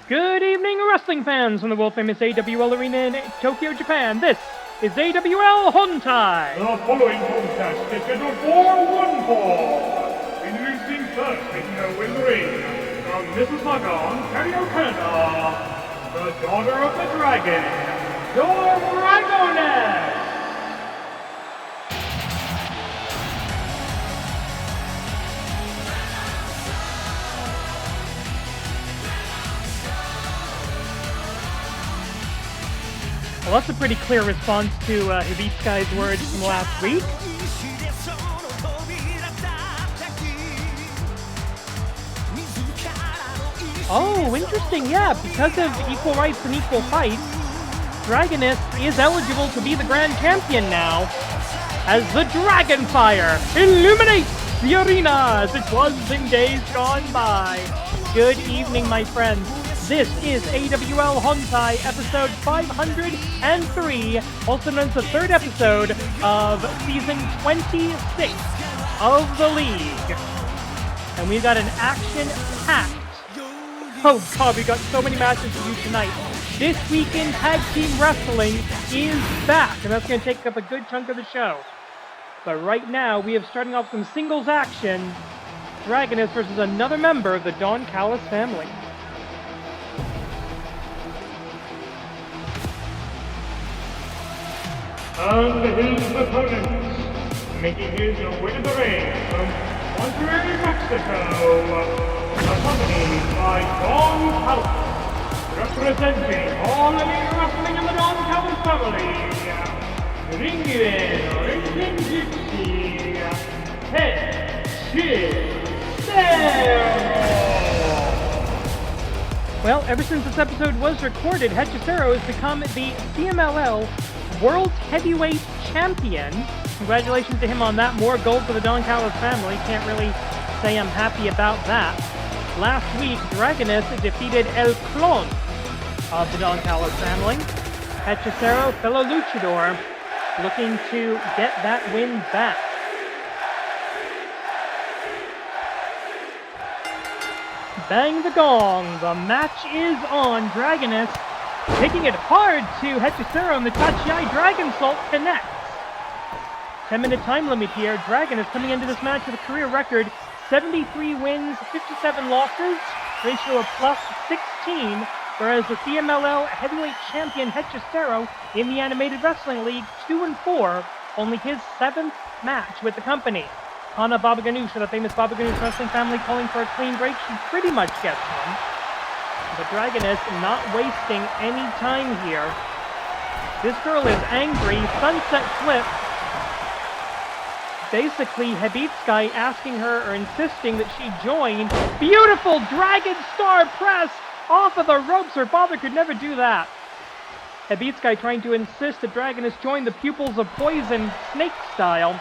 Good evening, wrestling fans from the world-famous AWL Arena in Tokyo, Japan. This is AWL Hontai. The following contest is scheduled for one fall. Introducing first, making her way in the ring, from Mississauga, Ontario, Canada, the daughter of the dragon, your Dragoness. Well, that's a pretty clear response to Hibitsu's words from last week. Oh, interesting, yeah. Because of equal rights and equal fights, Dragoness is eligible to be the Grand Champion now, as the Dragonfire illuminates the arena as it was in days gone by. Good evening, my friends. This is AWL Hontai, episode 503, also known as the third episode of season 26 of the league. And we've got an action-packed, oh god, we got so many matches to do tonight. This weekend Tag Team Wrestling is back, and that's going to take up a good chunk of the show. But right now, we have starting off some singles action, Dragoness versus another member of the Don Callis family. And his opponent, making his way to the ring from Monterrey, Mexico, accompanied by Don Callis, representing all elite wrestling in the Don Callis family, ring Hechicero. Well, ever since this episode was recorded, Hechicero has become the CMLL World Heavyweight Champion. Congratulations to him on that. More gold for the Don Callis family. Can't really say I'm happy about that. Last week, Dragoness defeated El Clon of the Don Callis family. Hechicero, fellow luchador, looking to get that win back. Bang the gong. The match is on. Dragoness taking it hard to Hechicero, and the Tachiai Dragon Salt connects. 10-minute time limit here. Dragoness coming into this match with a career record 73 wins, 57 losses, ratio of plus 16, whereas the CMLL heavyweight champion Hechicero in the Animated Wrestling League 2-4, only his 7th match with the company. Hana Baba Ganoush of the famous Baba Ganoush wrestling family calling for a clean break. She pretty much gets one. But Dragoness not wasting any time here. This girl is angry. Sunset flip. Basically, Hibitsukai asking her or insisting that she join. Beautiful Dragon Star press off of the ropes. Her father could never do that. Hibitsukai trying to insist that Dragoness join the Pupils of Poison snake style.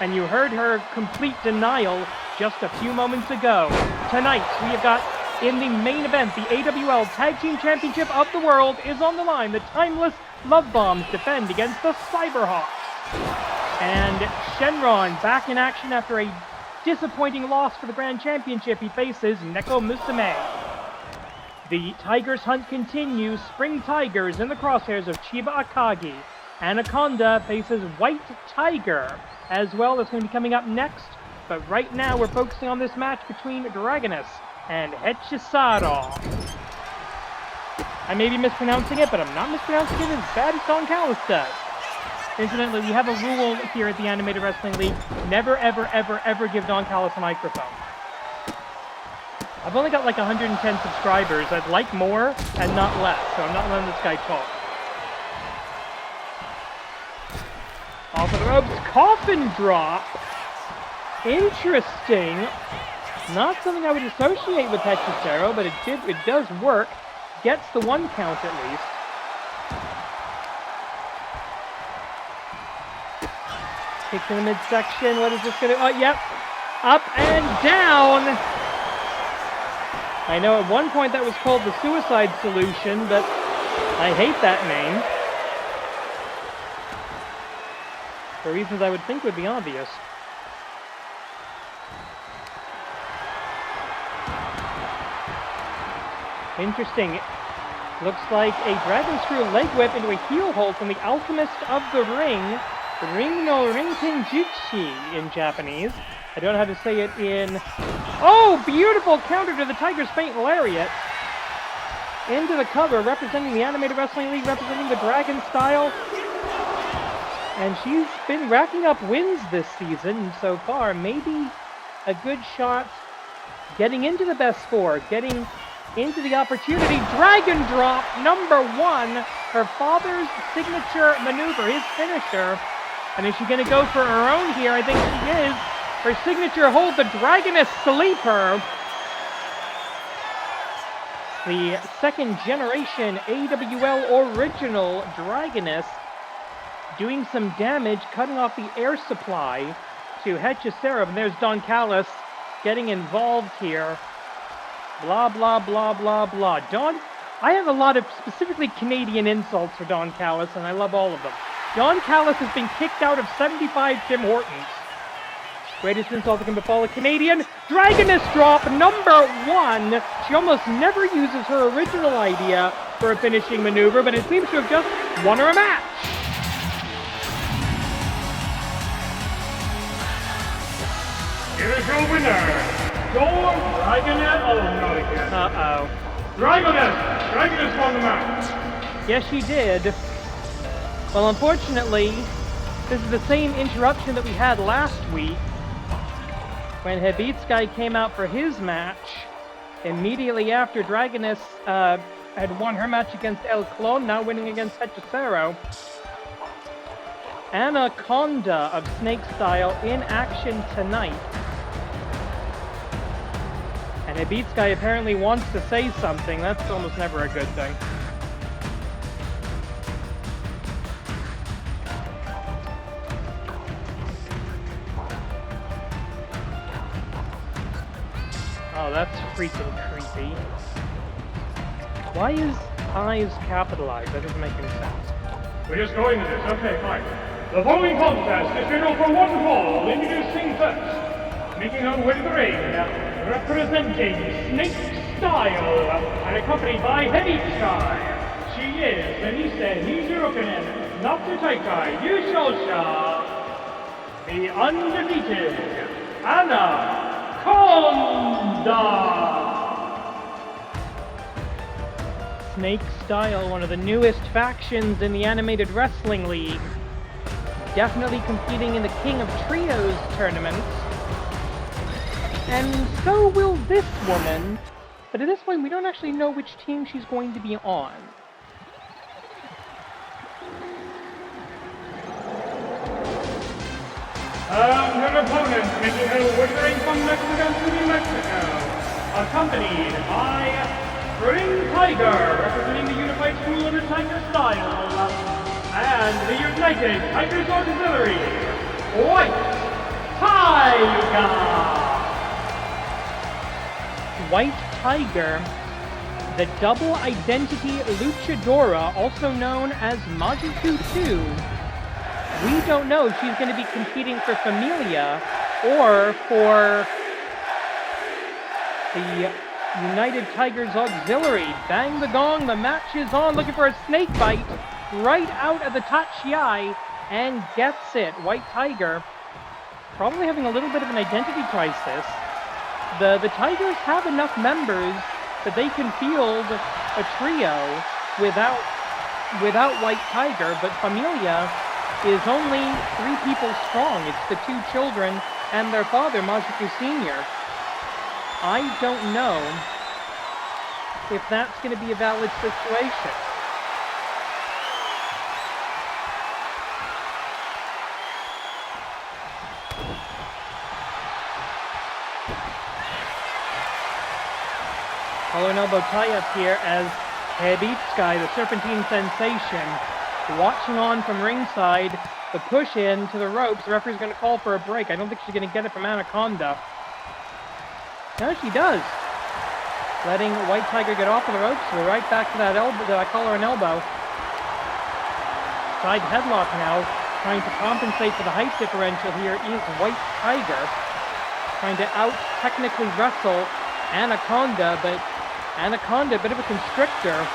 And you heard her complete denial just a few moments ago. Tonight, we have got in the main event, the AWL Tag Team Championship of the World is on the line. The Timeless Love Bombs defend against the XyberhawX. And Shynron back in action after a disappointing loss for the Grand Championship. He faces Nekomusume. The Tigers hunt continues. Spring Tigers in the crosshairs of Chiba Akagi. Anaconda faces White Tiger as well. That's going to be coming up next. But right now we're focusing on this match between Dragoness and Hechicero. I may be mispronouncing it, but I'm not mispronouncing it as bad as Don Callis does. Incidentally, we have a rule here at the Animated Wrestling League. Never, ever, ever, ever give Don Callis a microphone. I've only got like 110 subscribers. I'd like more and not less, so I'm not letting this guy talk. Off of the ropes, coffin drop. Interesting. Not something I would associate with Hechicero, but it does work. Gets the one count at least. Kicks in the midsection. What is this going to... Oh, yep. Up and down. I know at one point that was called the Suicide Solution, but I hate that name. For reasons I would think would be obvious. Interesting. Looks like a Dragon Screw leg whip into a heel hold from the Alchemist of the Ring. Ring no Rinken Jutsu in Japanese. I don't know how to say it in... Oh, beautiful counter to the Tiger's Faint Lariat. Into the cover, representing the Animated Wrestling League, representing the Dragon style. And she's been racking up wins this season so far. Maybe a good shot getting into the best four, getting into the opportunity. Dragon drop, number 1. Her father's signature maneuver, his finisher. And is she going to go for her own here? I think she is. Her signature hold, the Dragoness Sleeper. The second generation AWL original Dragoness doing some damage, cutting off the air supply to Hechicero. And there's Don Callis getting involved here. Blah, blah, blah, blah, blah. Don, I have a lot of specifically Canadian insults for Don Callis, and I love all of them. Don Callis has been kicked out of 75 Tim Hortons. Greatest insult that can befall a Canadian. Dragoness drop, number 1. She almost never uses her original idea for a finishing maneuver, but it seems to have just won her a match. Here is your winner. Dragoness. Oh, not again. Uh-oh. Dragoness! Dragoness won the match! Yes, she did. Well, unfortunately, this is the same interruption that we had last week when Hechicero came out for his match immediately after Dragoness had won her match against El Clone, now winning against Hechicero. Conda of Snake Style in action tonight. And Hechicero apparently wants to say something. That's almost never a good thing. Oh, that's freaking creepy. Why is eyes capitalized? That doesn't make any sense. We're just going with this. Okay, fine. The following contest is scheduled for one fall. Introducing first, making her way to the ring, representing Snake Style, and accompanied by Hechicero. She is Denise Hizurokanen, Natsutaikai Yushosha, the undefeated Conda. Snake Style, one of the newest factions in the Animated Wrestling League. Definitely competing in the King of Trios tournament. And so will this woman. But at this point, we don't actually know which team she's going to be on. Her opponent making her way to the ring from Mexico City, Mexico, accompanied by Ring Tiger, representing the Unified School of the Tiger Style, and the United Tigers Auxiliary, White Tiger. White Tiger, the double identity luchadora, also known as Majiku 2. We don't know if she's going to be competing for Familia or for the United Tigers Auxiliary. Bang the gong, the match is on, looking for a snake bite right out of the Tachiai, and gets it. White Tiger probably having a little bit of an identity crisis. The Tigers have enough members that they can field a trio without White Tiger, but Familia is only 3 people strong. It's the 2 children and their father, Majiku Sr. I don't know if that's going to be a valid situation. Collar and elbow tie-up here as Hechicero, the Serpentine Sensation, watching on from ringside, the push in to the ropes. The referee's going to call for a break. I don't think she's going to get it from Anaconda. No, she does. Letting White Tiger get off of the ropes. We're right back to that elbow, that collar and elbow. Side headlock now. Trying to compensate for the height differential here is White Tiger. Trying to out-technically wrestle Anaconda, but Anaconda, a bit of a constrictor.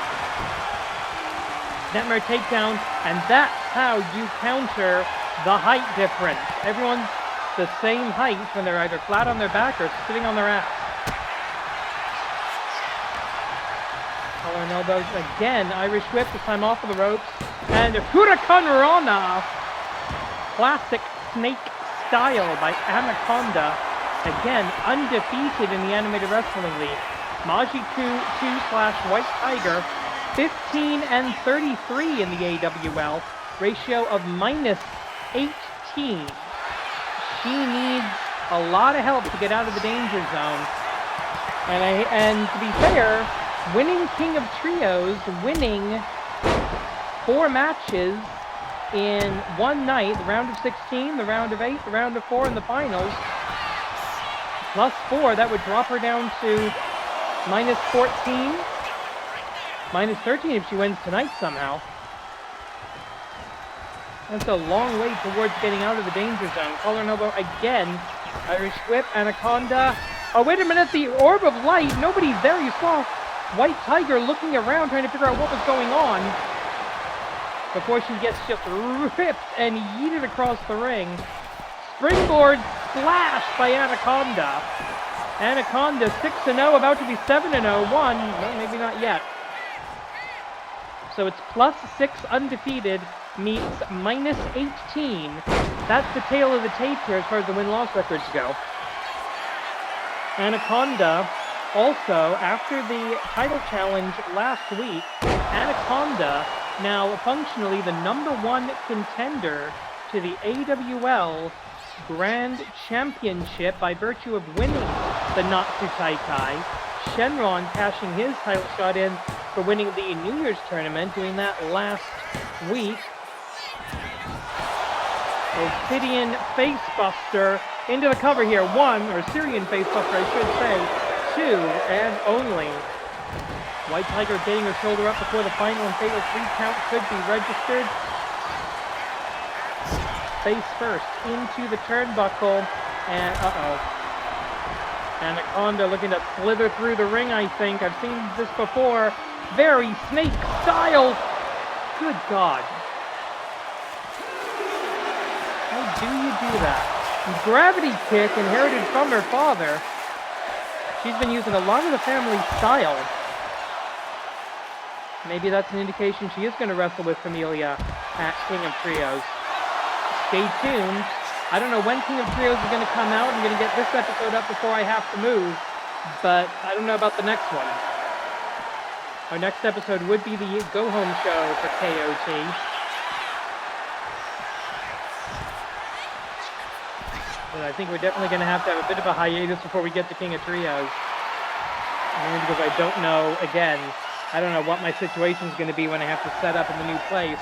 Netmare takedown, and that's how you counter the height difference. Everyone's the same height when they're either flat on their back or sitting on their ass. Collar and elbows again. Irish whip, this time off of the ropes. And a Huracan Rana. Classic snake style by Anaconda. Again, undefeated in the Animated Wrestling League. Maji 2/White Tiger. 15 and 33 in the AWL. Ratio of -18. She needs a lot of help to get out of the danger zone. And to be fair, winning King of Trios, winning 4 matches in one night, the round of 16, the round of 8, the round of 4, and the finals, plus 4, that would drop her down to -14, -13 if she wins tonight somehow. That's a long way towards getting out of the danger zone. Collar and elbow again. Irish whip, Anaconda. Oh, wait a minute, the orb of light. Nobody's there. You saw White Tiger looking around trying to figure out what was going on before she gets just ripped and yeeted across the ring. Springboard splash by Anaconda. Anaconda 6-0, about to be 7-0. No, maybe not yet. So it's +6 undefeated meets -18. That's the tail of the tape here as far as the win-loss records go. Anaconda also, after the title challenge last week, Anaconda now functionally the #1 contender to the AWL Grand Championship by virtue of winning the Natsu Taikai. Shynron cashing his title shot in for winning the New Year's tournament, doing that last week. Obsidian Facebuster into the cover here. 1, or Syrian Facebuster, I should say. 2, and only. White Tiger getting her shoulder up before the final and fatal 3 count could be registered. Face first into the turnbuckle, and Anaconda looking to slither through the ring, I think. I've seen this before. Very snake style. Good God. How do you do that? Gravity kick inherited from her father. She's been using a lot of the family style. Maybe that's an indication she is going to wrestle with Familia at King of Trios. Stay tuned. I don't know when King of Trios is going to come out. I'm going to get this episode up before I have to move, but I don't know about the next one. Our next episode would be the go-home show for KOT. But I think we're definitely going to have a bit of a hiatus before we get to King of Trios. Only because I don't know, again, I don't know what my situation is going to be when I have to set up in the new place.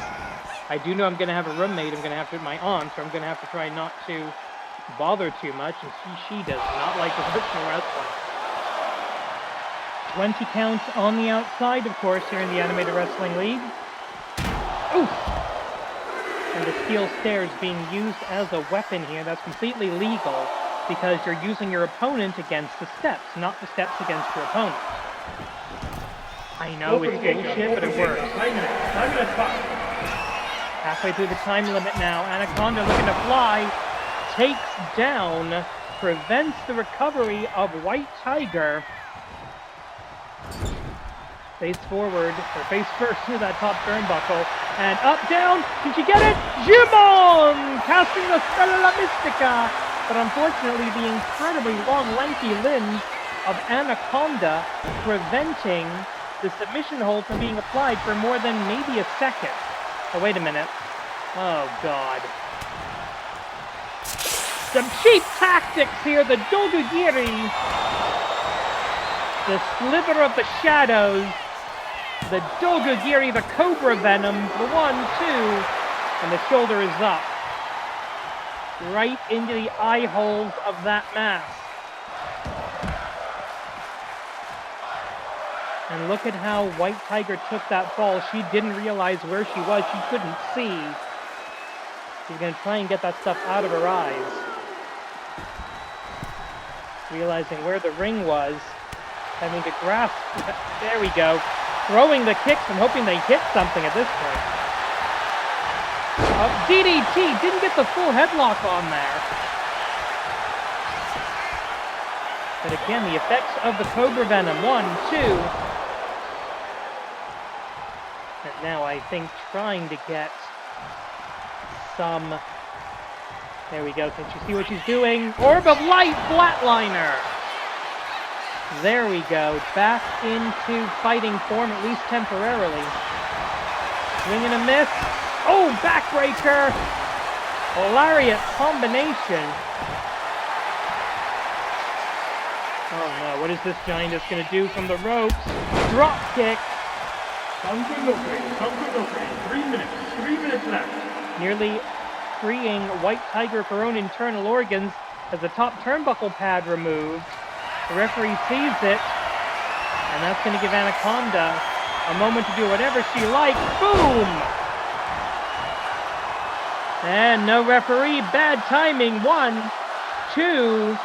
I do know I'm going to have a roommate. I'm going to have to, my aunt, so I'm going to have to try not to bother too much. And she does not like professional wrestling. 20 counts on the outside, of course, here in the Animated Wrestling League. Oof! And the steel stairs being used as a weapon here. That's completely legal because you're using your opponent against the steps, not the steps against your opponent. I know it's bullshit, but it works. Halfway through the time limit now. Anaconda looking to fly. Takes down. Prevents the recovery of White Tiger. Face forward, or face first to that top turnbuckle. And up, down. Did she get it? Jimon! Casting the Stella Mystica. But unfortunately, the incredibly long, lanky limbs of Anaconda preventing the submission hold from being applied for more than maybe a second. Oh, wait a minute. Oh, God. Some cheap tactics here. The Dogugiri. The Sliver of the Shadows. The Dogugiri, the Cobra Venom. The 1, 2. And the shoulder is up. Right into the eye holes of that mask. And look at how White Tiger took that fall. She didn't realize where she was. She couldn't see. She's going to try and get that stuff out of her eyes. Realizing where the ring was. Having to grasp. There we go. Throwing the kicks and hoping they hit something at this point. DDT didn't get the full headlock on there. But again, the effects of the Cobra Venom. 1, 2. And now I think trying to get some... There we go. Can't you see what she's doing? Orb of Light Flatliner. There we go. Back into fighting form, at least temporarily. Swing and a miss. Oh, backbreaker. Lariat combination. Oh no, what is this giantess going to do from the ropes? Drop kick. Something okay. 3 minutes left. Nearly freeing White Tiger of her own internal organs as the top turnbuckle pad removed. The referee sees it, and that's going to give Anaconda a moment to do whatever she likes. Boom! And no referee, bad timing. 1, 2,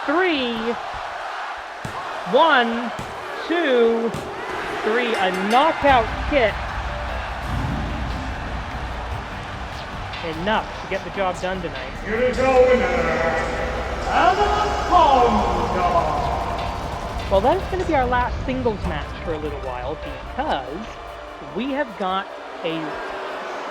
3. 1, 2, 3. A knockout kick. Enough to get the job done tonight. Here is your winner, Anaconda. Well, that is going to be our last singles match for a little while because we have got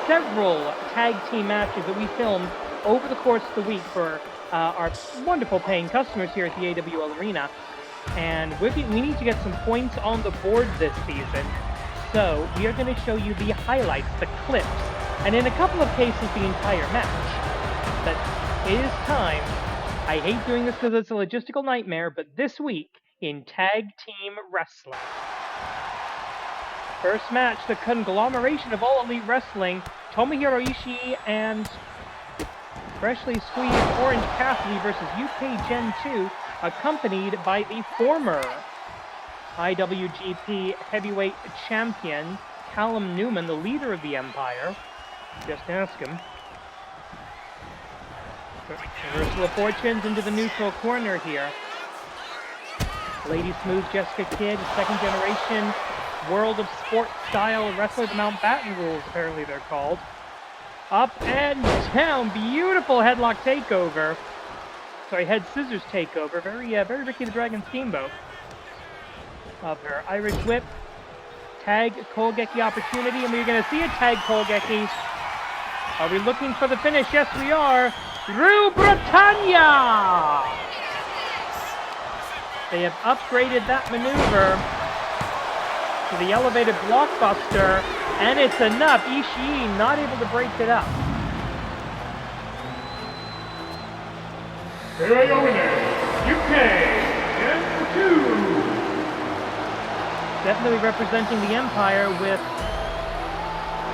several tag team matches that we filmed over the course of the week for our wonderful paying customers here at the AWL Arena. And we need to get some points on the board this season. So we are going to show you the highlights, the clips, and in a couple of cases, the entire match. But it is time. I hate doing this because it's a logistical nightmare, but this week in Tag Team Wrestling. First match, the conglomeration of All Elite Wrestling, Tomohiro Ishii and freshly squeezed Orange Cassidy versus UK Gen 2, accompanied by the former IWGP Heavyweight Champion, Callum Newman, the leader of the Empire. Just ask him. Reversal of fortunes into the neutral corner here. Lady Smooth Jessica Kidd, second generation World of Sport style wrestler, the Mountbatten rules, apparently they're called. Up and down, beautiful headlock takeover. Sorry, head scissors takeover. Very Ricky the Dragon Steamboat. Of her Irish whip. Tag Kolgeki opportunity, and we're going to see a tag Kolgeki. Are we looking for the finish? Yes, we are. Rue Britannia! They have upgraded that maneuver to the elevated blockbuster, and it's enough. Ishii not able to break it up. Here are your winners, UK Gen 2. Definitely representing the Empire with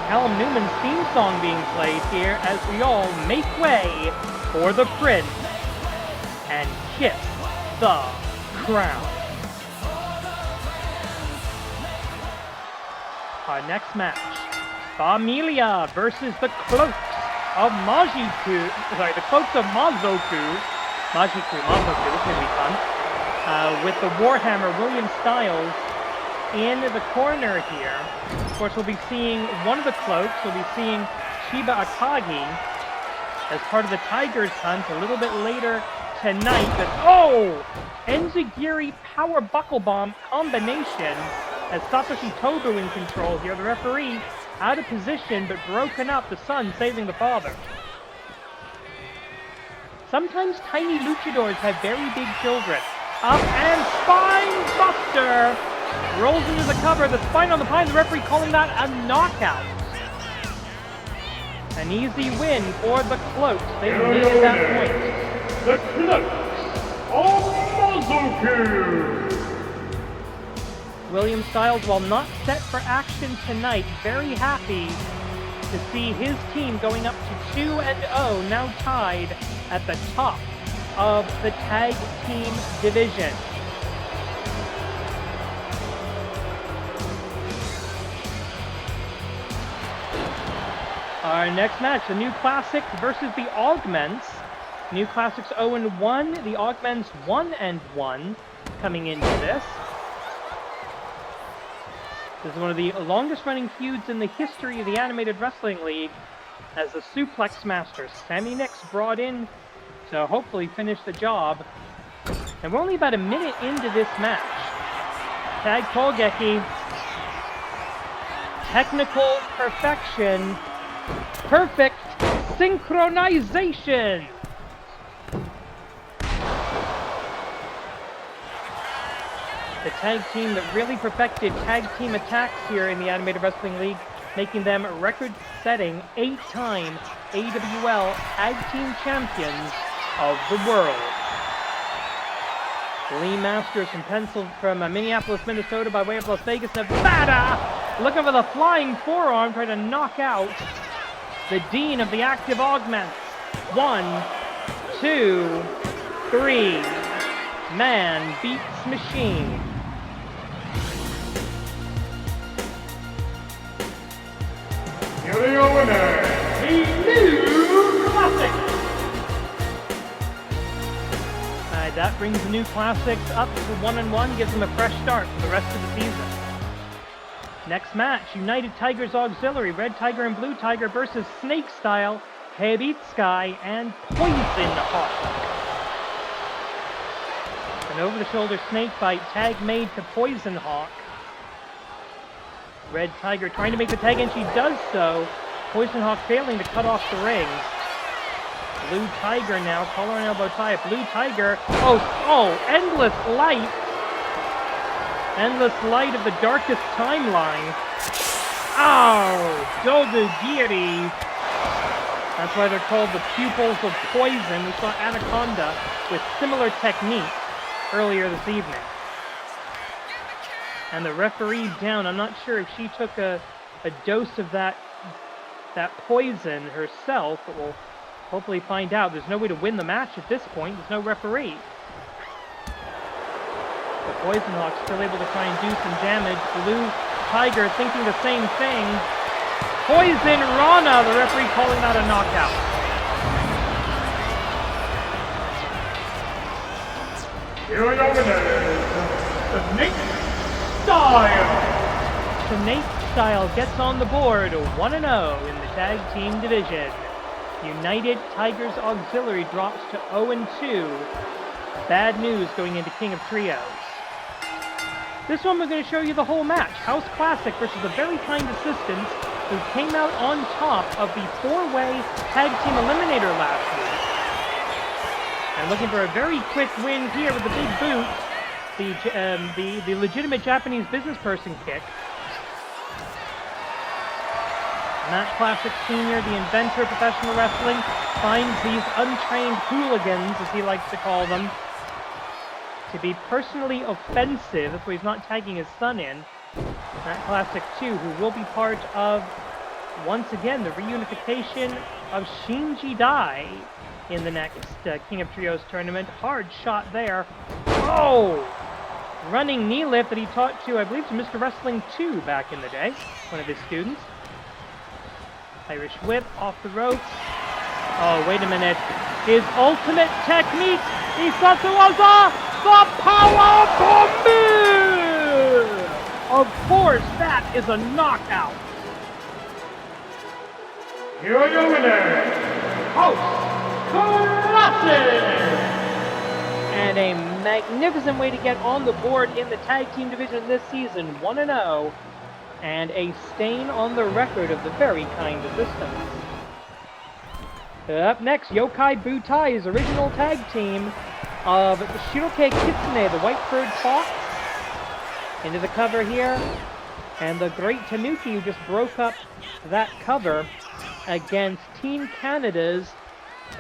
Callum Newman's theme song being played here as we all make way for the Prince and kiss the crown. Our next match, Familia versus the Cloaks of Majiku. Sorry, the Cloaks of Mazoku. Mazoku, it's going to be fun. With the Warhammer, William Styles, in the corner here. Of course, we'll be seeing one of the Cloaks. We'll be seeing Chiba Akagi as part of the Tigers Hunt a little bit later tonight. But, oh! Enziguri Power Buckle Bomb combination as Satoshi Tobu in control here. The referee out of position but broken up. The son saving the father. Sometimes tiny luchadors have very big children. Up and spine buster! Rolls into the cover, the spine on the pine, the referee calling that a knockout. An easy win for the Cloaks. They needed that point. The Cloaks of Mazoku! William Styles, while not set for action tonight, very happy to see his team going up to 2-0, now tied at the top of the tag team division. Our next match, the New Classic versus the Augments. New Classics 0-1, the Augments 1-1 coming into this. This is one of the longest running feuds in the history of the Animated Wrestling League, as the Suplex Master Sammy Nix brought in to hopefully finish the job. And we're only about a minute into this match. Tag Kogeki. Technical perfection. Perfect synchronization. The tag team that really perfected tag team attacks here in the Animated Wrestling League, making them record-setting 8-time AWL Tag Team Champions of the world. Lee Masters from Minneapolis, Minnesota, by way of Las Vegas, Nevada, looking for the flying forearm, trying to knock out the Dean of the Active Augments. 1, 2, 3. Man beats machine. Here are your winners, the New Classic. That brings the New Classics up to 1-1, gives them a fresh start for the rest of the season. Next match, United Tigers Auxiliary, Red Tiger and Blue Tiger versus Snake Style, Hechicero and Poison Hawk. An over-the-shoulder snake bite tag made to Poison Hawk. Red Tiger trying to make the tag, and she does so. Poison Hawk failing to cut off the ring. Blue Tiger now, collar and elbow tie. Blue Tiger, endless light. Endless light of the darkest timeline. Oh, Dodogiri. That's why they're called the pupils of poison. We saw Anaconda with similar technique earlier this evening. And the referee down. I'm not sure if she took a dose of that poison herself, but we'll hopefully find out. There's no way to win the match at this point. There's no referee. The Poison Hawk still able to try and do some damage. Blue Tiger thinking the same thing. Poison Rana, the referee calling that a knockout. Here are your winners, the Snake Style. Snake Style gets on the board 1-0 in the tag team division. United Tigers Auxiliary drops to 0-2. Bad news going into King of Trios. This one we're going to show you the whole match. House Classic versus the very kind assistants who came out on top of the 4-way tag team eliminator last week. And looking for a very quick win here with the big boot, the legitimate Japanese business person kick. Matt Classic Sr., the inventor of professional wrestling, finds these untrained hooligans, as he likes to call them, to be personally offensive. That's why he's not tagging his son in. Matt Classic 2, who will be part of, once again, the reunification of Shinji Dai in the next King of Trios tournament. Hard shot there. Oh! Running knee lift that he taught to, I believe, to Mr. Wrestling 2 back in the day, one of his students. Irish whip off the ropes. Oh, wait a minute. His ultimate technique, Isatsuwaza, the power bomb! Of course, that is a knockout. Here are your winners, House Classic! And a magnificent way to get on the board in the tag team division this season, 1-0. And a stain on the record of the very kind assistants. Up next, Yokai Butai's original tag team of Shiroke Kitsune, the White-Furred Fox, into the cover here. And the Great Tanuki, who just broke up that cover against Team Canada's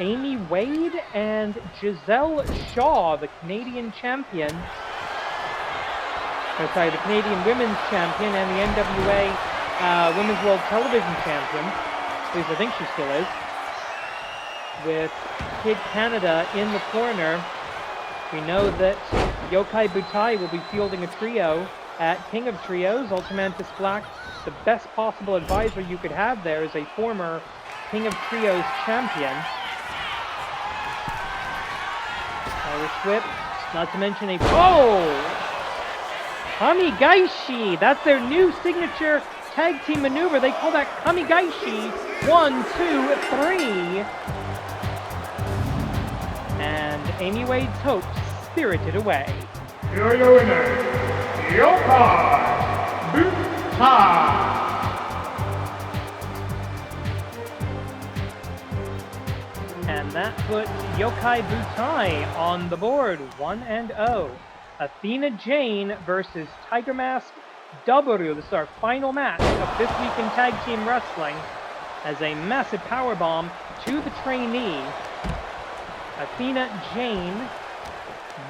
Amy Wade and Giselle Shaw, the Canadian champion. The Canadian Women's Champion and the NWA Women's World Television Champion. At least I think she still is. With Kid Canada in the corner. We know that Yokai Butai will be fielding a trio at King of Trios. Ultramantis Black, the best possible advisor you could have there, is a former King of Trios champion. Irish whip, not to mention a... Oh! Kamigaishi. That's their new signature tag team maneuver. They call that Kamigaishi. 1, 2, 3. And Amy Wade's hopes spirited away. Here are your winners, Yokai Butai. And that puts Yokai Butai on the board, 1-0. Athena Jane versus Tiger Mask W. This is our final match of this week in Tag Team Wrestling, as a massive powerbomb to the trainee. Athena Jane,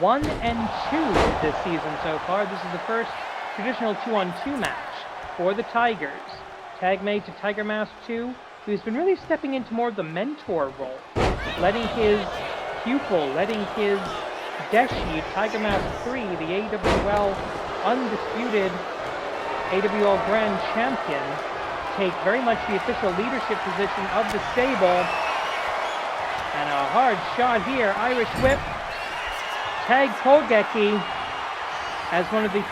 1-2 this season so far. This is the first traditional 2-on-2 match for the Tigers. Tag made to Tiger Mask 2, who's been really stepping into more of the mentor role, letting his pupil, letting his Deshi, Tiger Mask 3, the AWL undisputed AWL Grand Champion, take very much the official leadership position of the stable. And a hard shot here, Irish Whip. Tag Kogeki as one of the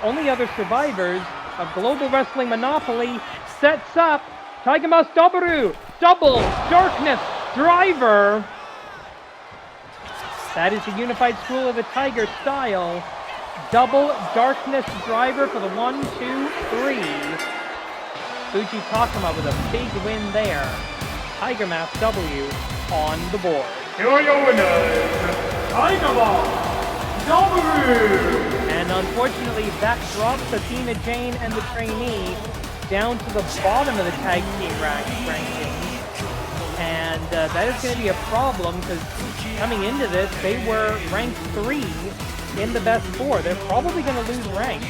only other survivors of Global Wrestling Monopoly sets up Tiger Mask W, double Darkness Driver. That is the Unified School of the Tiger style. Double Darkness Driver for the 1, 2, 3. Fuji Takuma with a big win there. Tiger Mask W on the board. Here are your winners, Tiger Mask W. And unfortunately, that drops Athena Jane and the trainee down to the bottom of the tag team rankings. And that is going to be a problem, because coming into this, they were ranked 3 in the best 4. They're probably going to lose rank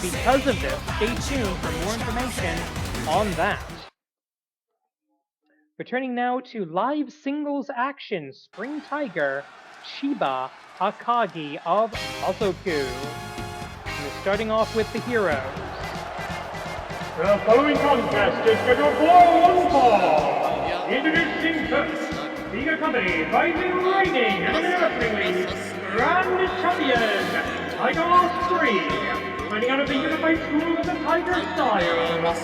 because of this. Stay tuned for more information on that. Returning now to live singles action, Spring Tiger, Chiba, Akagi of Mazoku. And starting off with the heroes. The following contest is scheduled for one fall. Introducing first, being accompanied by the reigning Wrestling League Grand Champion, Tiger Mask 3, fighting out of the Unified School of the Tiger style,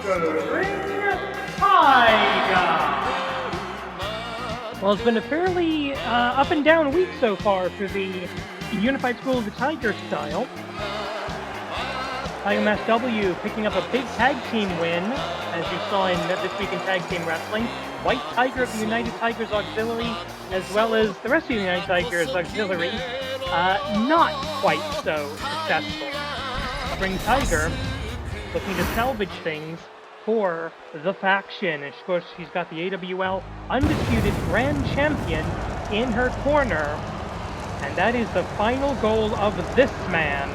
Spring Tiger. Well, it's been a fairly up and down week so far for the Unified School of the Tiger style. Tiger Mask W picking up a big tag team win, as you saw in This Week in Tag Team Wrestling. White Tiger of the United Tigers Auxiliary, as well as the rest of the United Tigers Auxiliary, not quite so successful. Spring Tiger looking to salvage things for the faction. And of course, she's got the AWL undisputed Grand Champion in her corner. And that is the final goal of this man,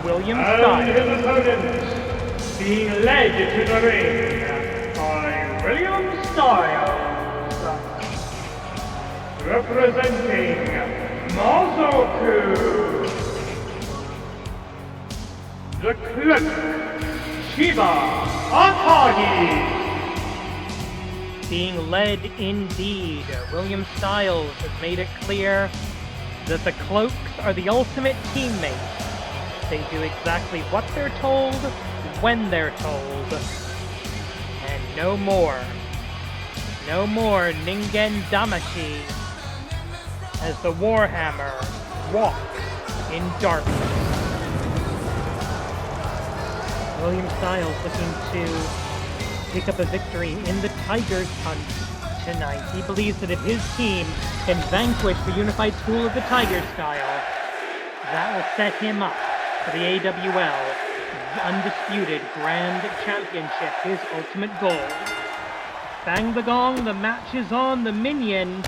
William Styles. And his opponent, being led to the ring by William Styles, representing Mazoku, the Click, Chiba, Akagi. Being led indeed, William Styles has made it clear that the Cloaks are the ultimate teammates. They do exactly what they're told, when they're told. And no more. No more Ningen Damashi as the Warhammer walks in darkness. William Styles looking to pick up a victory in the Tigers hunt tonight. He believes that if his team can vanquish the Unified School of the Tiger style, that will set him up for the AWL undisputed Grand Championship, his ultimate goal. Bang the gong, the match is on, the minion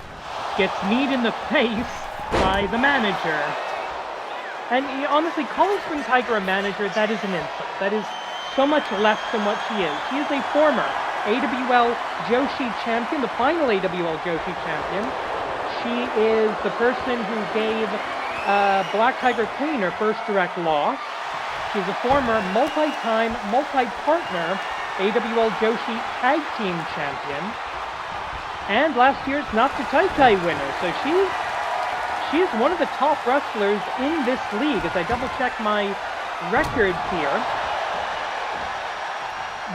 gets kneed in the face by the manager. And honestly, calling Spring Tiger a manager, that is an insult. That is so much less than what she is. She is a former AWL Joshi champion, the final AWL Joshi champion. She is the person who gave Black Tiger Queen her first direct loss. She's a former multi-time, multi-partner AWL Joshi Tag Team Champion. And last year's Natsu Taikai winner. So she's one of the top wrestlers in this league. As I double check my records here.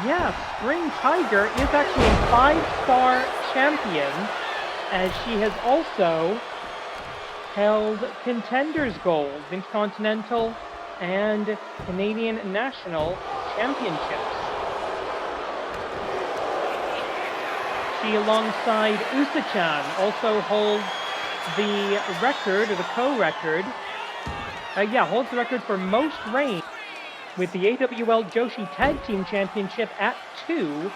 Yeah, Spring Tiger is actually a 5-star champion, as she has also held Contenders Gold, Intercontinental and Canadian National Championships. She, alongside Usa-chan, also holds the record, or the co-record, holds the record for most reigns with the AWL Joshi Tag Team Championship at 2.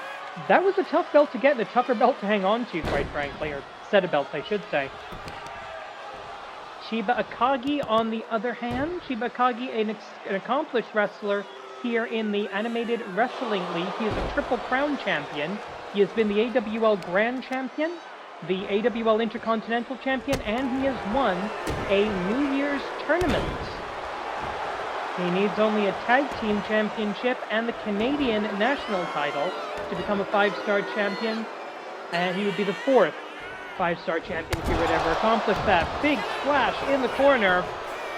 That was a tough belt to get and a tougher belt to hang on to, quite frankly, or set of belts, I should say. Chiba Akagi, on the other hand, Chiba Akagi, an accomplished wrestler here in the Animated Wrestling League. He is a Triple Crown champion. He has been the AWL Grand Champion, the AWL Intercontinental Champion, and he has won a New Year's tournament. He needs only a Tag Team Championship and the Canadian National title to become a 5-star champion, and he would be the 4th 5-star champion if he would ever accomplish that. Big splash in the corner,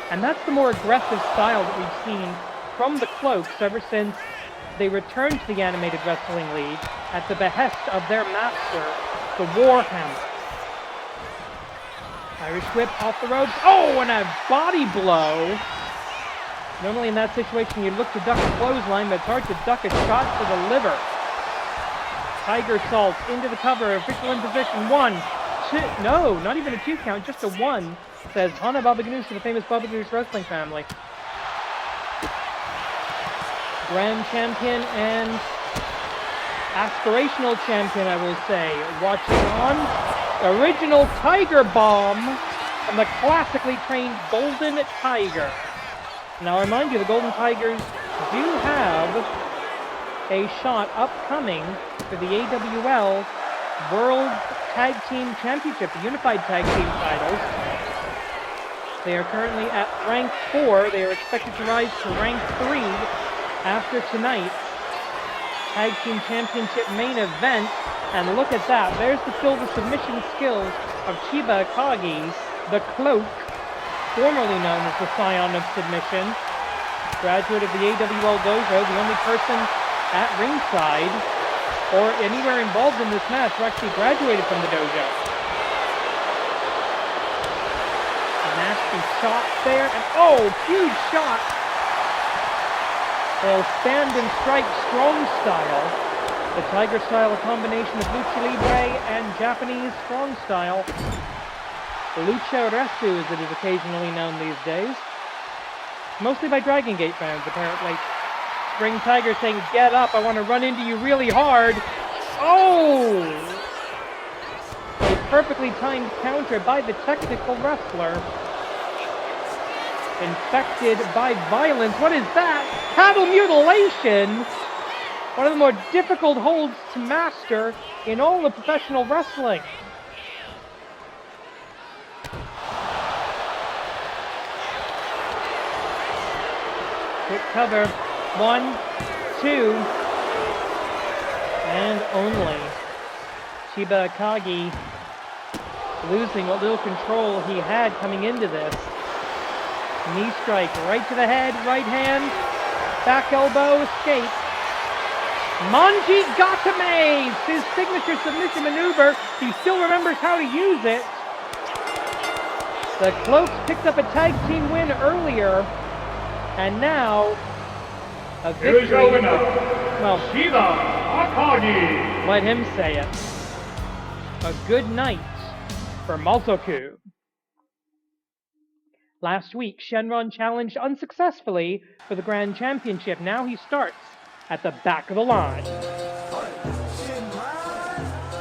and that's the more aggressive style that we've seen from the Cloaks ever since they returned to the Animated Wrestling League at the behest of their master, the Warhammer. Irish whip off the ropes. Oh, and a body blow. Normally in that situation you look to duck a clothesline, but it's hard to duck a shot to the liver. Tiger Salt into the cover, official in position. 1, 2, no, not even a 2 count, just a 1, says Hana Baba Ganoush to the famous Baba Ganoush wrestling family. Grand champion and aspirational champion, I will say. Watching on, original Tiger Bomb from the classically trained Golden Tiger. Now, I remind you, the Golden Tigers do have a shot upcoming for the AWL World Tag Team Championship, the Unified Tag Team titles. They are currently at rank 4. They are expected to rise to rank 3 after tonight's Tag Team Championship main event. And look at that. There's the silver submission skills of Chiba Akagi, the Cloak, formerly known as the Scion of Submission, graduate of the AWL Dojo, the only person at ringside or anywhere involved in this match who actually graduated from the dojo. A nasty shot there, and oh, huge shot! They'll stand and strike strong style. The Tiger style, a combination of Lucha Libre and Japanese strong style. Lucha Resu, as it is occasionally known these days. Mostly by Dragon Gate fans, apparently. Spring Tiger saying, get up, I want to run into you really hard. Oh! A perfectly timed counter by the technical wrestler. Infected by violence. What is that? Cattle mutilation! One of the more difficult holds to master in all of professional wrestling. Quick cover. 1, 2, and only. Chiba Akagi losing what little control he had coming into this. Knee strike right to the head, right hand, back elbow, escape. Manji Gatame, his signature submission maneuver. He still remembers how to use it. The Cloaks picked up a tag team win earlier, and now a victory. Here is your winner, well, Chiba Akagi. let him say it. A good night for Malzoku. Last week, Shynron challenged unsuccessfully for the Grand Championship. Now he starts at the back of the line.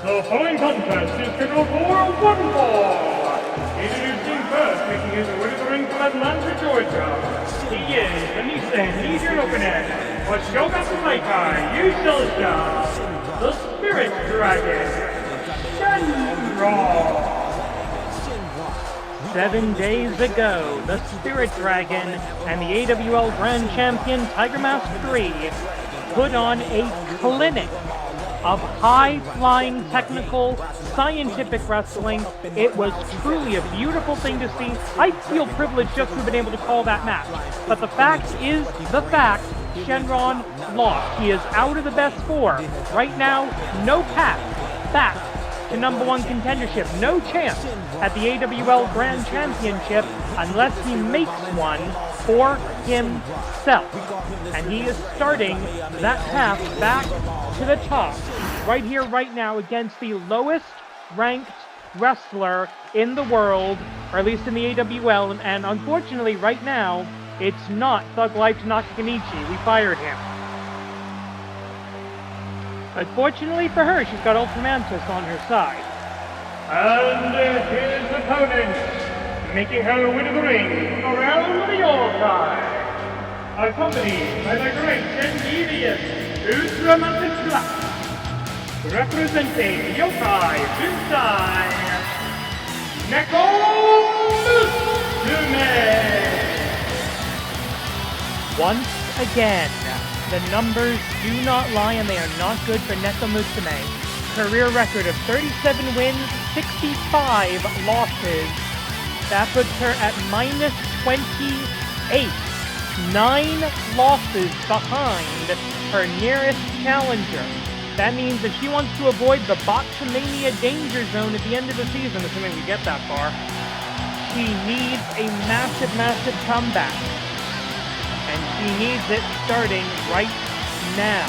The following contest is scheduled for one fall. Introducing first, making his way to the ring from Atlanta, Georgia. He is the Nissan Eastern Opener, Oshoga Saikai, Yusha, the Spirit Dragon, Shynron. 7 days ago, the Spirit Dragon and the AWL Grand Champion Tiger Mask 3 put on a clinic of high-flying, technical, scientific wrestling. It was truly a beautiful thing to see. I feel privileged just to have been able to call that match. But the fact is the fact. Shynron lost. He is out of the best four. Right now, no path back to #1 contendership. No chance at the AWL Grand Championship unless he makes one for himself. And he is starting that path back to the top right here, right now, against the lowest ranked wrestler in the world, or at least in the AWL, and unfortunately right now, it's not Thug Life Tanaka Kenichi. We fired him. Unfortunately for her, she's got Ultramantis on her side. And his opponent, making her way to the ring around the Hontai, accompanied by the great and devious Ultramantis Black, representing Yokai Bunsai, Nekomusume. Once again, the numbers do not lie, and they are not good for Nekomusume. Career record of 37 wins, 65 losses. That puts her at -28. 9 losses behind her nearest challenger. That means if she wants to avoid the Botchamania danger zone at the end of the season, assuming we get that far, she needs a massive, massive comeback. And she needs it starting right now.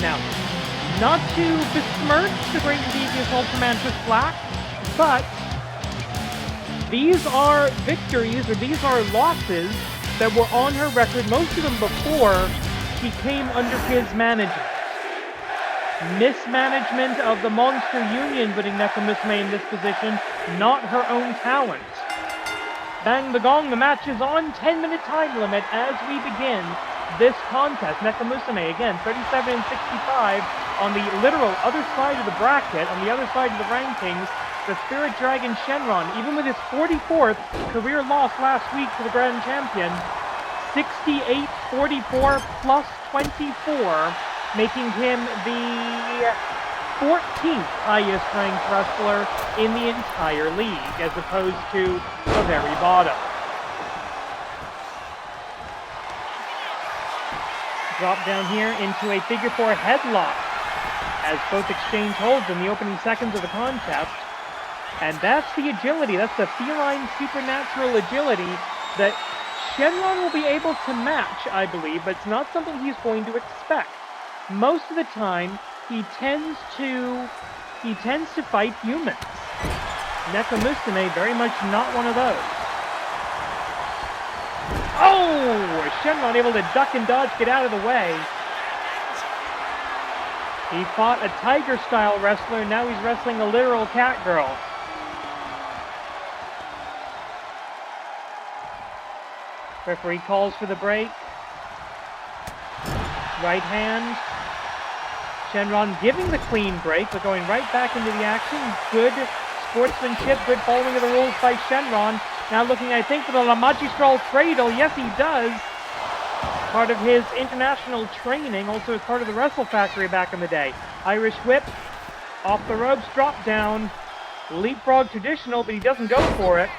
Now, not to besmirch the great and devious Ultramantis Black, but these are victories, or these are losses that were on her record, most of them before she came under his management. Mismanagement of the Monster Union putting Nekomusume in this position, not her own talent. Bang the gong, the match is on. 10-minute time limit as we begin this contest. Nekomusume, again, 37 and 65 on the literal other side of the bracket, on the other side of the rankings. The Spirit Dragon Shynron, even with his 44th career loss last week to the Grand Champion, 68-44 plus 24, making him the 14th highest ranked wrestler in the entire league, as opposed to the very bottom. Drop down here into a figure 4 headlock as both exchange holds in the opening seconds of the contest. And that's the agility, that's the feline supernatural agility that Shynron will be able to match, I believe, but it's not something he's going to expect. Most of the time, he tends to fight humans. Nekomusume, very much not one of those. Oh! Shynron able to duck and dodge, get out of the way. He fought a tiger-style wrestler, now he's wrestling a literal cat girl. Referee calls for the break. Right hand. Shynron giving the clean break, but going right back into the action. Good sportsmanship, good following of the rules by Shynron. Now looking, I think, for the La Magistral Cradle. Yes, he does. Part of his international training, also as part of the Wrestle Factory back in the day. Irish whip, off the ropes, drop down. Leapfrog traditional, but he doesn't go for it.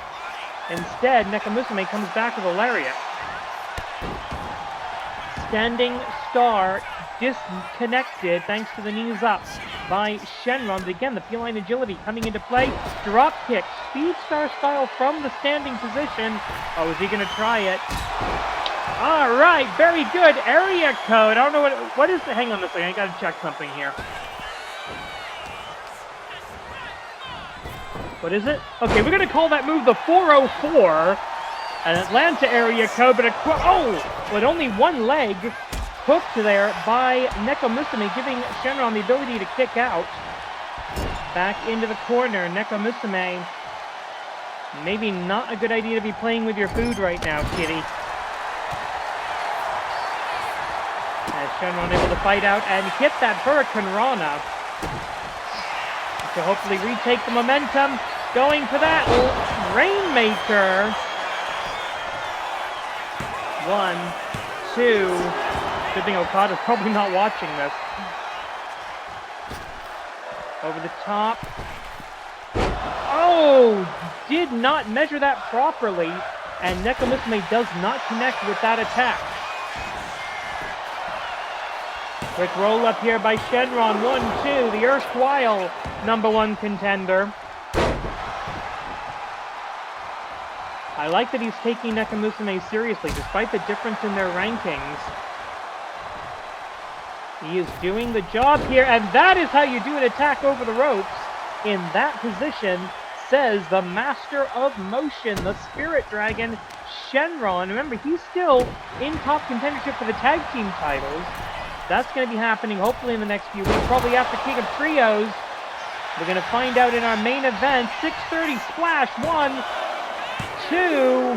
Instead, Nekomusume comes back with a lariat. Standing star disconnected thanks to the knees up by Shynron. But again, the feline agility coming into play. Drop kick, speed star style from the standing position. Oh, is he going to try it? All right, very good. Area code. I don't know what is the... Hang on a second, I got to check something here. What is it? Okay, we're going to call that move the 404. An Atlanta area code, but with only one leg hooked there by Nekomusume, giving Shynron the ability to kick out. Back into the corner, Nekomusume. Maybe not a good idea to be playing with your food right now, kitty. As Shynron able to fight out and hit that Hurricane Rana to hopefully retake the momentum. Going for that Rainmaker. 1, 2. Good thing Okada's probably not watching this. Over the top. Oh! Did not measure that properly. And Nekomusume does not connect with that attack. Quick roll up here by Shynron. 1-2. The erstwhile #1 contender. I like that he's taking Nekomusume seriously, despite the difference in their rankings. He is doing the job here, and that is how you do an attack over the ropes. In that position, says the master of motion, the Spirit Dragon, Shynron. Remember, he's still in top contendership for the tag team titles. That's going to be happening hopefully in the next few weeks, probably after King of Trios. We're going to find out in our main event. 6:30 splash. 1, 2,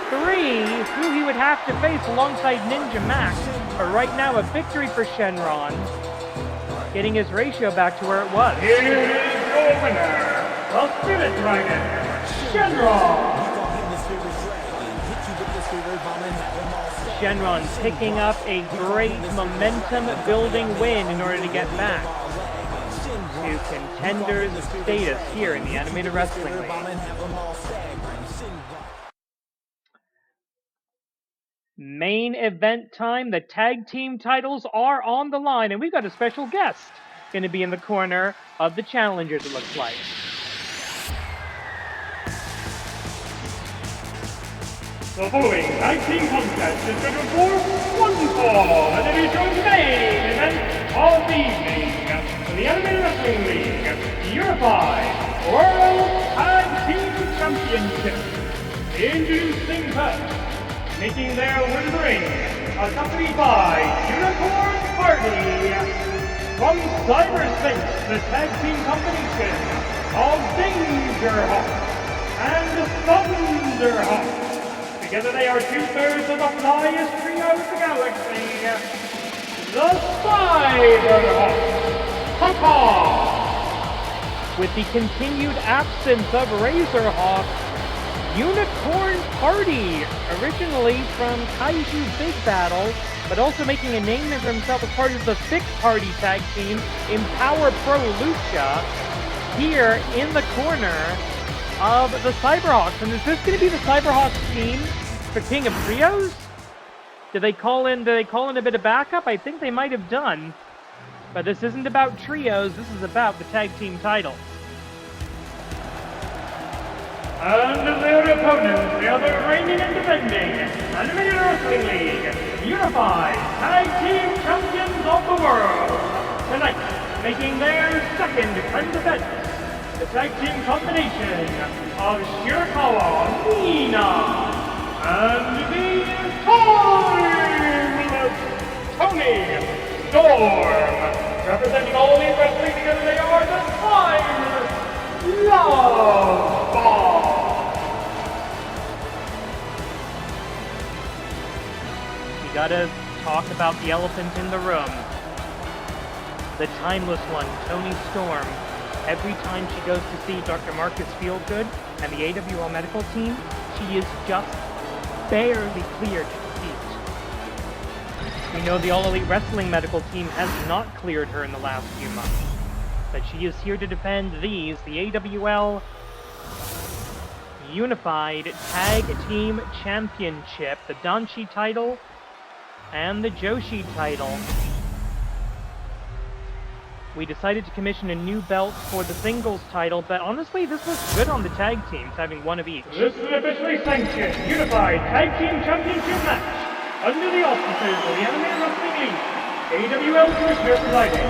3. Who he would have to face alongside Ninja Max. But right now, a victory for Shynron. Getting his ratio back to where it was. Here is your winner, the Spirit Dragon, Shynron. Shynron picking up a great momentum-building win in order to get back to contenders status here in the Animated Wrestling League. Main event time. The tag team titles are on the line, and we've got a special guest going to be in the corner of the challengers, it looks like. The following tag team contest is scheduled for one fall, and it is your main event of the evening for the Animated Wrestling League Unified World Tag Team Championship. Introducing first, making their way to the ring, accompanied by Unicorn Party from Cyberspace, the tag team combination of Dangerhawk and Thunderhawk. Together they are 2/3 of the flyest trio in the galaxy, the XyberhawX. With the continued absence of Razorhawk, Unicorn Party, originally from Kaiju Big Battle, but also making a name for himself as part of the Six Party tag team Empower Pro Lucha, here in the corner of the Cyberhawks. And is this going to be the Cyberhawks team for King of Trios? Did they call in a bit of backup? I think they might have done. But this isn't about trios, this is about the tag team titles. And their opponents, they are the reigning and defending Animated Wrestling League Unified Tag Team Champions of the World. Tonight, making their second friend defense, the tag team combination of Shirakawa Nina and the Timeless Tony Storm. Representing all Elite Wrestling together, they are the Time Love Bomb. We gotta talk about the elephant in the room. The timeless one, Tony Storm. Every time she goes to see Dr. Marcus Fieldgood and the AWL medical team, she is just barely cleared to compete. We know the All Elite Wrestling medical team has not cleared her in the last few months, but she is here to defend the AWL Unified Tag Team Championship, the Danshi title and the Joshi title. We decided to commission a new belt for the singles title, but honestly, this looks good on the tag teams, having one of each. This is an officially sanctioned Unified Tag Team Championship match under the auspices of the Animated Wrestling League. AWL Commissioner presiding.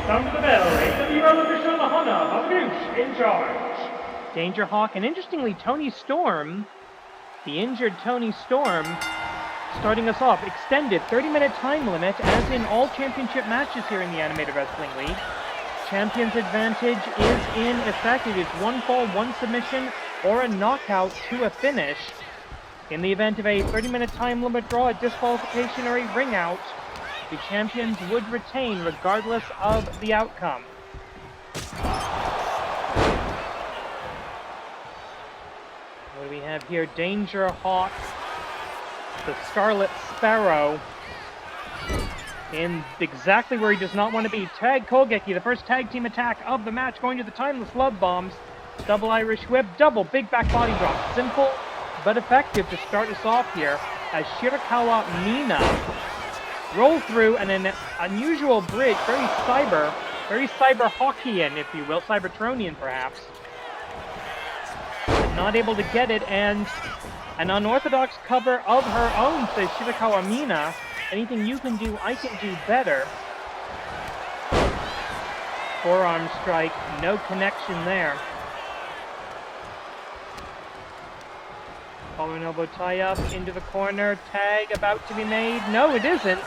Sound of the bell, AWL official Hana Habaguch in charge. Dangerhawk, and interestingly, Tony Storm, the injured Tony Storm, starting us off. Extended 30-minute time limit, as in all championship matches here in the Animated Wrestling League. Champion's advantage is in effect. It is one fall, one submission, or a knockout to a finish. In the event of a 30-minute time limit draw, a disqualification, or a ring out, the champions would retain regardless of the outcome. What do we have here? Dangerhawk, the Scarlet Sparrow, in exactly where he does not want to be. Tag Kogeki, the first tag team attack of the match, going to the timeless love bombs. Double Irish whip, double big back body drop. Simple but effective to start us off here as Shirakawa Mina roll through and an unusual bridge, very cyberhawkian, if you will, Cybertronian perhaps. Not able to get it, and an unorthodox cover of her own, says Shirakawa Mina. Anything you can do, I can do better. Forearm strike, no connection there. Collar and elbow tie up into the corner. Tag about to be made. No, it isn't.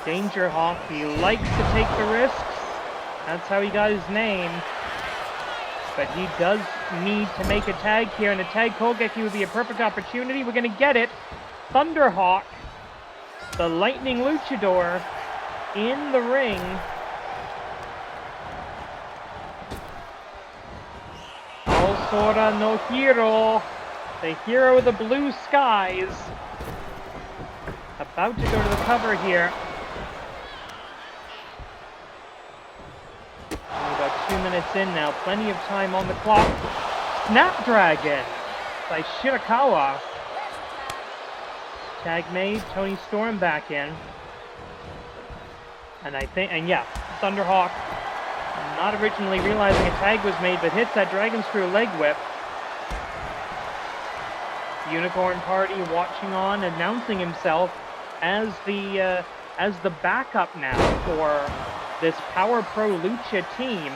Danger Hawk, he likes to take the risks. That's how he got his name. But he does need to make a tag here, and a tag Kogeki would be a perfect opportunity. We're going to get it. Thunderhawk, the Lightning Luchador, in the ring. Sora no Hero, the hero of the blue skies, about to go to the cover here. Only about 2 minutes in now, plenty of time on the clock. Snapdragon by Shirakawa. Tag made, Tony Storm back in. And yeah, Thunderhawk, not originally realizing a tag was made, but hits that Dragon Screw leg whip. Unicorn Party watching on, announcing himself as the backup now for this Power Pro Lucha team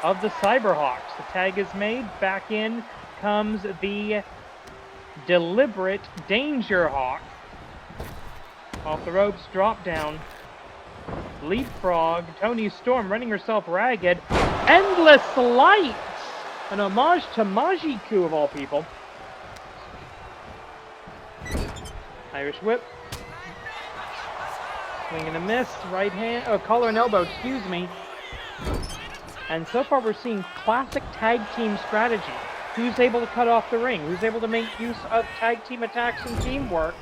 of the Cyberhawks. The tag is made, back in comes the deliberate Danger Hawk. Off the ropes, drop down. Leapfrog, Tony Storm running herself ragged. Endless Light! An homage to Majiku of all people. Irish whip. Swing and a miss. Right hand, collar and elbow, excuse me. And so far we're seeing classic tag team strategy. Who's able to cut off the ring? Who's able to make use of tag team attacks and teamwork?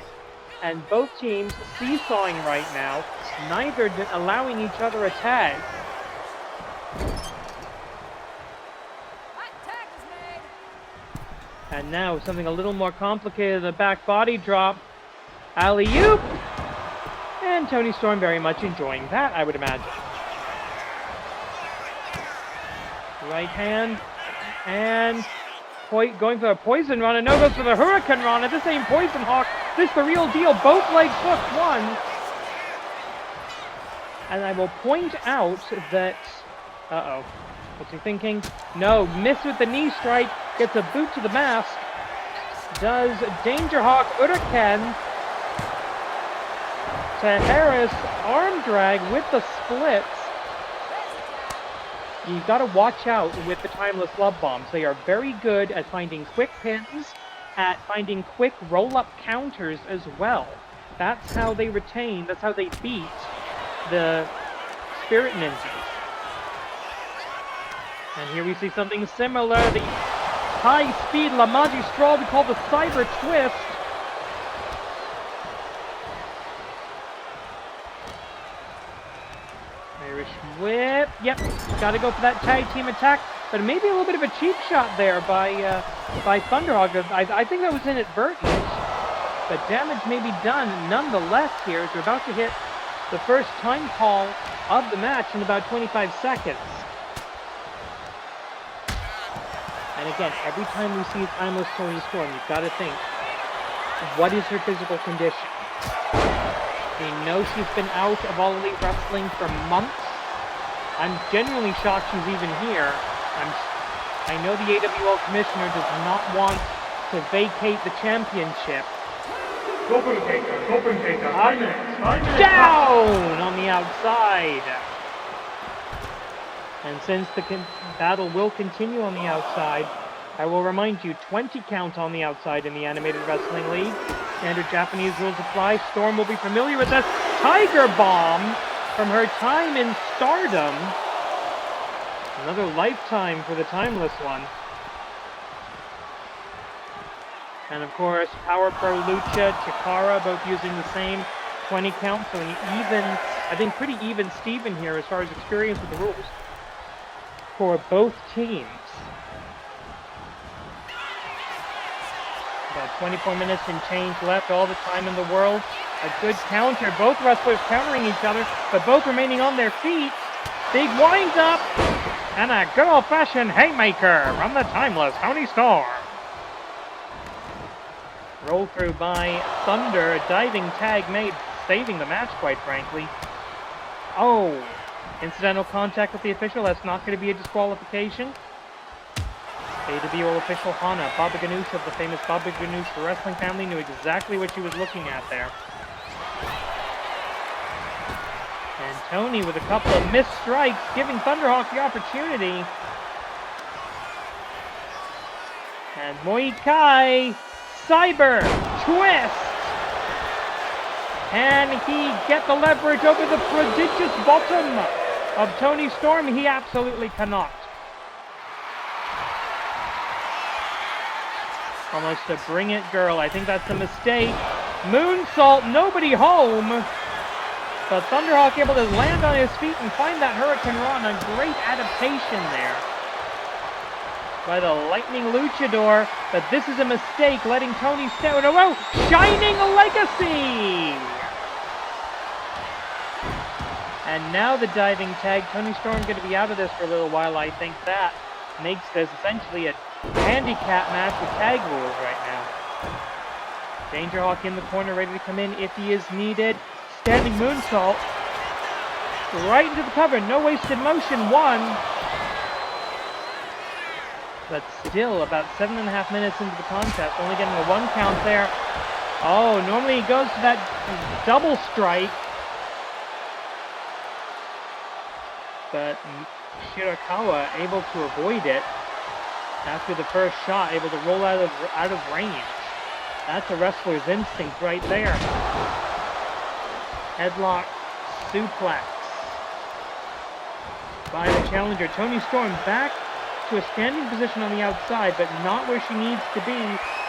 And both teams seesawing right now, neither allowing each other a tag. And now something a little more complicated, the back body drop. Alley-oop! And Tony Storm very much enjoying that, I would imagine. Right hand, and going for a Poison Rana. No, goes for the Hurricane Rana. This ain't Poison Hawk. This the real deal. Both legs hooked. One. And I will point out that... Uh-oh. What's he thinking? No, miss with the knee strike. Gets a boot to the mask. Does Danger Hawk Hurricane to Harris. Arm drag with the splits. You've got to watch out with the timeless love bombs. They are very good at finding quick pins, at finding quick roll-up counters as well. That's how they retain, that's how they beat the Spirit Ninjas. And here we see something similar. The high-speed La Magistral we call the Cyber Twist. Irish whip. Yep, got to go for that tag team attack, but maybe a little bit of a cheap shot there by Thunderhawk. I think that was inadvertent, but damage may be done nonetheless here as we're about to hit the first time call of the match in about 25 seconds. And again, every time we see Timeless Tony Storm, you've got to think, what is her physical condition? We know she's been out of All Elite Wrestling for months. I'm genuinely shocked she's even here. I know the AWL commissioner does not want to vacate the championship. Copenhagen, 5 minutes. Down on the outside. And since the battle will continue on the outside, I will remind you, 20 count on the outside in the Animated Wrestling League. Standard Japanese rules apply. Storm will be familiar with this. Tiger Bomb from her time in Stardom. Another lifetime for the Timeless one. And of course, Power Pro Lucha, Chikara, both using the same 20 count, so an even, I think pretty even Steven here as far as experience with the rules for both teams. About 24 minutes and change left, all the time in the world. A good counter, both wrestlers countering each other, but both remaining on their feet. Big winds up, and a good old-fashioned haymaker from the timeless Toni Storm. Roll through by Thunder, a diving tag made, saving the match, quite frankly. Oh, incidental contact with the official, that's not going to be a disqualification. AWL official Hana, Baba Ganoush of the famous Baba Ganoush wrestling family, knew exactly what she was looking at there. And Toni with a couple of missed strikes, giving Thunderhawk the opportunity. And Muay Thai, Cyber, twist! Can he get the leverage over the prodigious bottom of Toni Storm? He absolutely cannot. Almost a bring it girl. I think that's a mistake. Moonsault, nobody home. But Thunderhawk able to land on his feet and find that Hurricane Run. A great adaptation there by the Lightning Luchador. But this is a mistake, letting Toni stay. Oh, whoa! Shining Legacy! And now the diving tag. Toni Storm going to be out of this for a little while. I think that makes this essentially a handicap match with tag rules right now. Dangerhawk in the corner, ready to come in if he is needed. Standing moonsault. Right into the cover. No wasted motion. One. But still about 7.5 minutes into the contest. Only getting a 1 count there. Oh, normally he goes to that double strike. But Shirakawa able to avoid it. After the first shot, able to roll out of range. That's a wrestler's instinct right there. Headlock, suplex by the challenger. Toni Storm back to a standing position on the outside, but not where she needs to be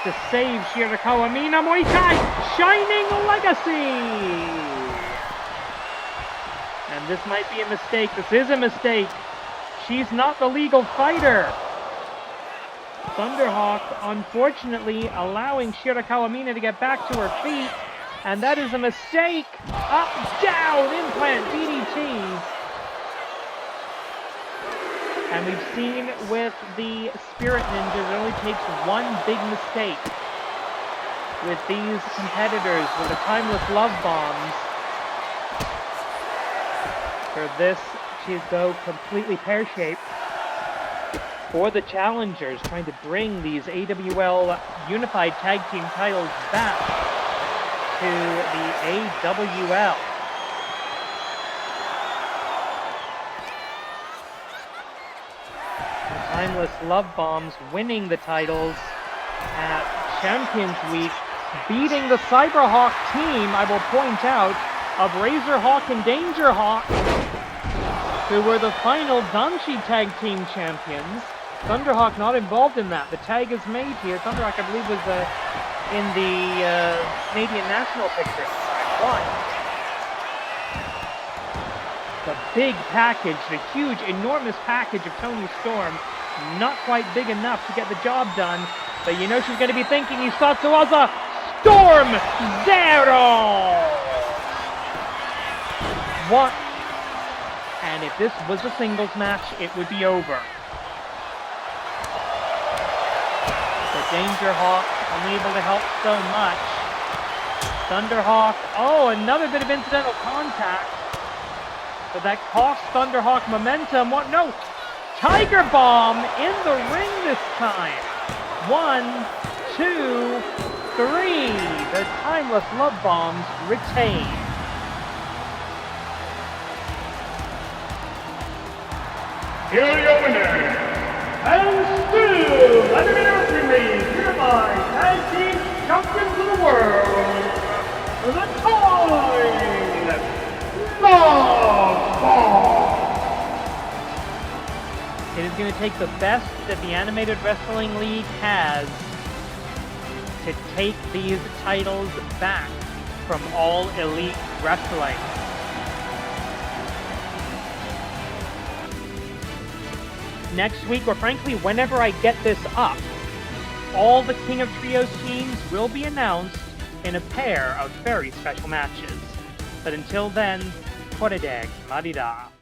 to save Shirakawa. Mina Muay Thai, Shining Legacy! And this might be a mistake. This is a mistake. She's not the legal fighter. Thunderhawk, unfortunately, allowing Shirakawa Mina to get back to her feet, and that is a mistake. Up, down, implant, DDT. And we've seen with the Spirit Ninjas, it only takes one big mistake with these competitors, with the timeless love bombs, for this to go completely pear-shaped. For the challengers, trying to bring these AWL Unified Tag Team titles back to the AWL. The Timeless Love Bombs winning the titles at Champions Week, beating the Cyberhawk team, I will point out, of Razorhawk and Dangerhawk, who were the final Danshi Tag Team Champions. Thunderhawk not involved in that. The tag is made here. Thunderhawk, I believe, was in the Canadian national picture. Why? The big package, the huge, enormous package of Toni Storm, not quite big enough to get the job done. But you know she's going to be thinking Isatsuwaza Storm Zero! What? And if this was a singles match, it would be over. Dangerhawk unable to help so much. Thunderhawk, oh, another bit of incidental contact. But that cost Thunderhawk momentum. What? No! Tiger Bomb in the ring this time. 1, 2, 3. The Timeless Love Bombs retain. Here are your winners, and still unanimously Unified Tag Team Champions of the World, the Timeless Love Bomb. It is going to take the best that the Animated Wrestling League has to take these titles back from All Elite Wrestling. Next week, or frankly, whenever I get this up, all the King of Trios teams will be announced in a pair of very special matches. But until then, koredeg marida.